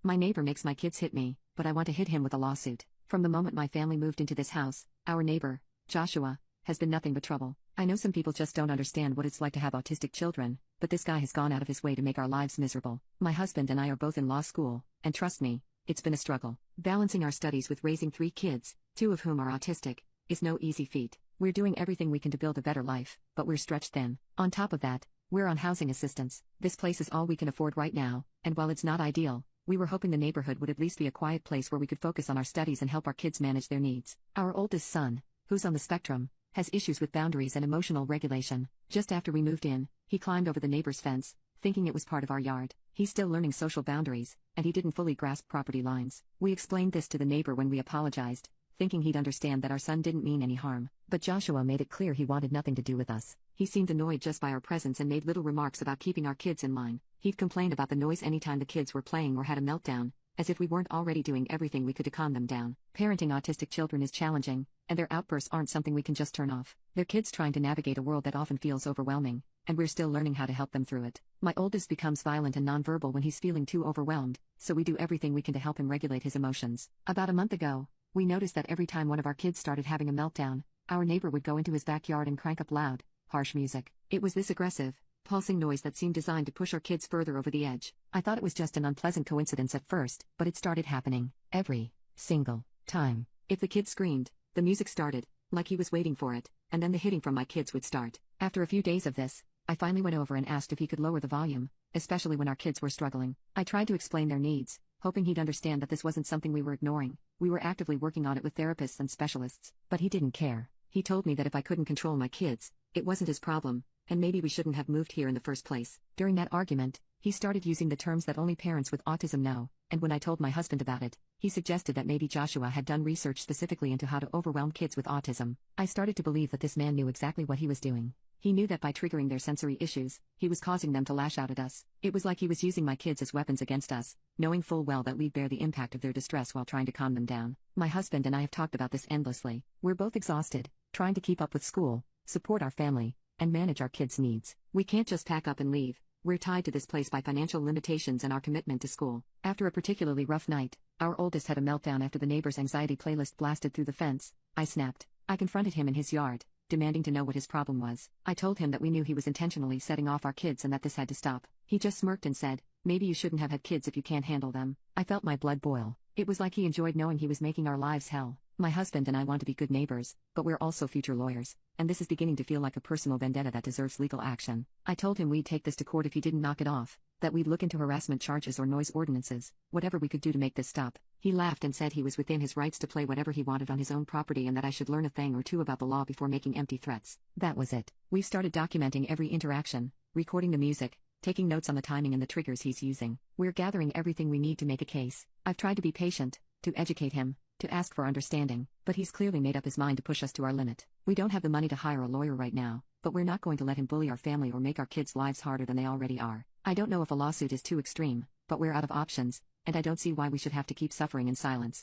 My neighbor makes my kids hit me, but I want to hit him with a lawsuit. From the moment my family moved into this house, our neighbor, Joshua, has been nothing but trouble. I know some people just don't understand what it's like to have autistic children, but this guy has gone out of his way to make our lives miserable. My husband and I are both in law school, and trust me, it's been a struggle. Balancing our studies with raising 3 kids, 2 of whom are autistic, is no easy feat. We're doing everything we can to build a better life, but we're stretched thin. On top of that, we're on housing assistance. This place is all we can afford right now, and while it's not ideal, we were hoping the neighborhood would at least be a quiet place where we could focus on our studies and help our kids manage their needs. Our oldest son, who's on the spectrum, has issues with boundaries and emotional regulation. Just after we moved in, he climbed over the neighbor's fence, thinking it was part of our yard. He's still learning social boundaries, and he didn't fully grasp property lines. We explained this to the neighbor when we apologized, thinking he'd understand that our son didn't mean any harm. But Joshua made it clear he wanted nothing to do with us. He seemed annoyed just by our presence and made little remarks about keeping our kids in line. He'd complained about the noise anytime the kids were playing or had a meltdown, as if we weren't already doing everything we could to calm them down. Parenting autistic children is challenging, and their outbursts aren't something we can just turn off. They're kids trying to navigate a world that often feels overwhelming, and we're still learning how to help them through it. My oldest becomes violent and nonverbal when he's feeling too overwhelmed, so we do everything we can to help him regulate his emotions. About a month ago, we noticed that every time one of our kids started having a meltdown, our neighbor would go into his backyard and crank up loud, harsh music. It was this aggressive, pulsing noise that seemed designed to push our kids further over the edge. I thought it was just an unpleasant coincidence at first, but it started happening every single time. If the kid screamed, the music started, like he was waiting for it, and then the hitting from my kids would start. After a few days of this, I finally went over and asked if he could lower the volume, especially when our kids were struggling. I tried to explain their needs, hoping he'd understand that this wasn't something we were ignoring. We were actively working on it with therapists and specialists, but he didn't care. He told me that if I couldn't control my kids, it wasn't his problem, and maybe we shouldn't have moved here in the first place. During that argument, he started using the terms that only parents with autism know, and when I told my husband about it, he suggested that maybe Joshua had done research specifically into how to overwhelm kids with autism. I started to believe that this man knew exactly what he was doing. He knew that by triggering their sensory issues, he was causing them to lash out at us. It was like he was using my kids as weapons against us, knowing full well that we'd bear the impact of their distress while trying to calm them down. My husband and I have talked about this endlessly. We're both exhausted, trying to keep up with school, support our family, and manage our kids' needs. We can't just pack up and leave. We're tied to this place by financial limitations and our commitment to school. After a particularly rough night, our oldest had a meltdown after the neighbor's anxiety playlist blasted through the fence. I snapped. I confronted him in his yard, demanding to know what his problem was. I told him that we knew he was intentionally setting off our kids and that this had to stop. He just smirked and said, "Maybe you shouldn't have had kids if you can't handle them." I felt my blood boil. It was like he enjoyed knowing he was making our lives hell. My husband and I want to be good neighbors, but we're also future lawyers, and this is beginning to feel like a personal vendetta that deserves legal action. I told him we'd take this to court if he didn't knock it off, that we'd look into harassment charges or noise ordinances, whatever we could do to make this stop. He laughed and said he was within his rights to play whatever he wanted on his own property and that I should learn a thing or two about the law before making empty threats. That was it. We've started documenting every interaction, recording the music, taking notes on the timing and the triggers he's using. We're gathering everything we need to make a case. I've tried to be patient, to educate him, to ask for understanding, but he's clearly made up his mind to push us to our limit. We don't have the money to hire a lawyer right now, but we're not going to let him bully our family or make our kids' lives harder than they already are. I don't know if a lawsuit is too extreme, but we're out of options, and I don't see why we should have to keep suffering in silence.